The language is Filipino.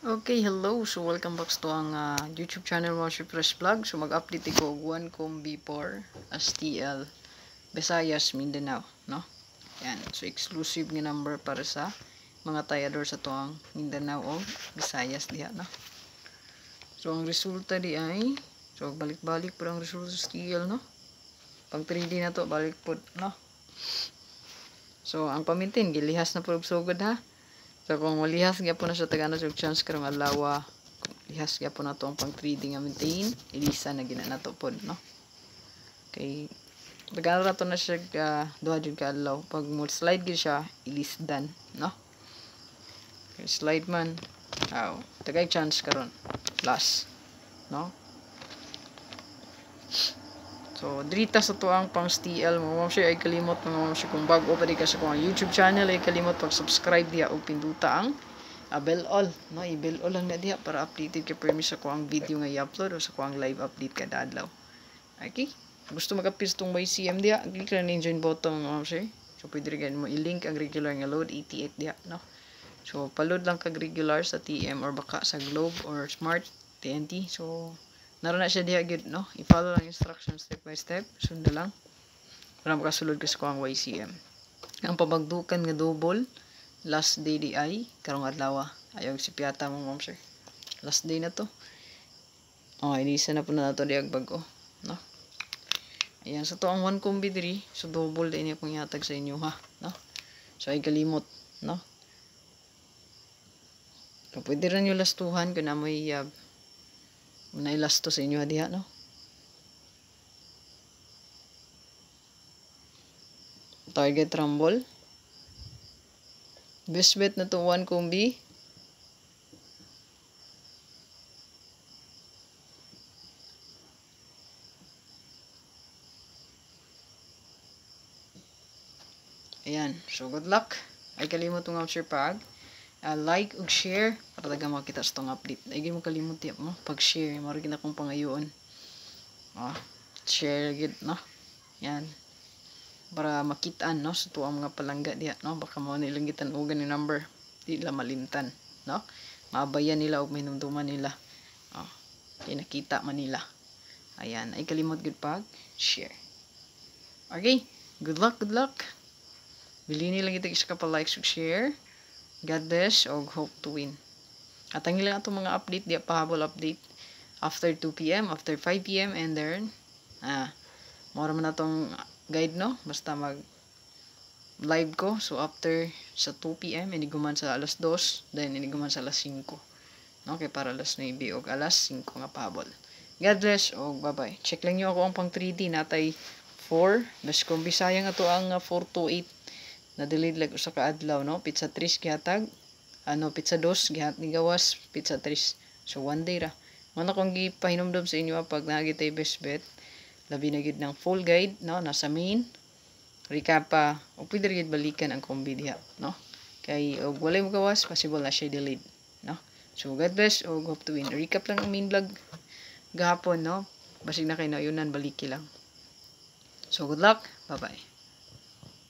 Okay, hello. So, welcome back to ang YouTube channel mo, si Fresh Vlog. So, mag-update ko 1 combi for STL Visayas, Mindanao, no? Yan. So, exclusive nga number para sa mga tayador sa tuang Mindanao o Visayas diha, no? So, ang resulta di ay, so, balik-balik po ang resulta sa STL, no? Pag 3D na to, balik po, no? So, ang pamintin, gilihas na po sugod, ha? So kung malihas gyapon na sa tagana sa chance karong adlaw, lihas gyapon na to ang pang 3D nga maintain, ilisa na gina nato pod, no. Kay tagara to na siya duha jud ka adlaw. Pag mo slide gyud siya, ilisdan, no. Kay slide man, tagay chance karon. Last, no. So, drita sa to ang pang STL mo. Ma'am siya ay kalimot mga ma'am siya kung bago pa di ka sa kong YouTube channel ay kalimot pag-subscribe diya o pinduta ang bell all, no? I-bell all lang na diya para updated ka permi sa ko ang video nga i-upload o sa ko ang live update kada adlaw. Okay? Gusto mag-apis tong YCM diya, click lang yung join button mga ma'am siya. So, pwede rin mo i-link ang regular nga load 88 diya, no? So, paload lang kag regular sa TM or baka sa Globe or Smart TNT. So, naroon na siya diha gud, no? I-follow lang instructions step by step. Sunda lang. Para makasulod ka sa kuang YCM. Ang pabagdukan nga double, last day di ay, karong adlaw. Ayaw si piyata mo, ma'am sir. Last day na to. Inisa na po na nato diag bago, no? Ayan, sa to ang 1 combi diri. So, double din niya pong ihatag sa inyo, ha? No? So, ay kalimot, no? So, pwede rin yung lastuhan kung na may nailasto sa inyo diha, no? Target rumble. Best bet na to 1 combi. Ayan. So, good luck. Ay kalimot nga share pag. Like ug share para daga makita sa tong update. Ay mo kalimot tiap mo pag-share. Maro gid akong pangayoon. Share gid, no? Yan. Para makitaan, no, sa tuang mga palangga diha, no? Baka mo nilang gitanugan ni number. Di la malimtan, no? Maabayan nila og minumduman nila. Kaya nakita man nila. Ayan, ay kalimot gud pag share. Okay, good luck, good luck. Bili nila kita isa ka pa likes ug share. God bless og hope to win. At ang ilang atong mga update diya pahabol update after 2 PM, after 5 PM and then mora man natong guide, no? Basta mag live ko. So, after sa 2 PM, iniguman sa alas 2, then iniguman sa alas 5. Okay, para alas 9 o alas 5 nga pahabol. God bless o bye-bye. Check lang nyo ako ang pang 3D. Natay 4. Bes kung bisaya nga to ang 428 na delete lag usa ka adlaw, no? Pizza 3 gihatag. Pizza 2 gihat ni gawas. Pizza 3. So, 1 day ra. Mana kong gipahinomdom sa inyo pag nagitay best bet. Labi na gid ng full guide, no, nasa main recap pa o pwede rin balikan ang combi diha, no, kay og walay mo gawas possible na siya delete, no. So God bless o hope to win. Recap lang ang main vlog gahapon, no, basig na kay naunan baliki lang. So good luck, bye bye.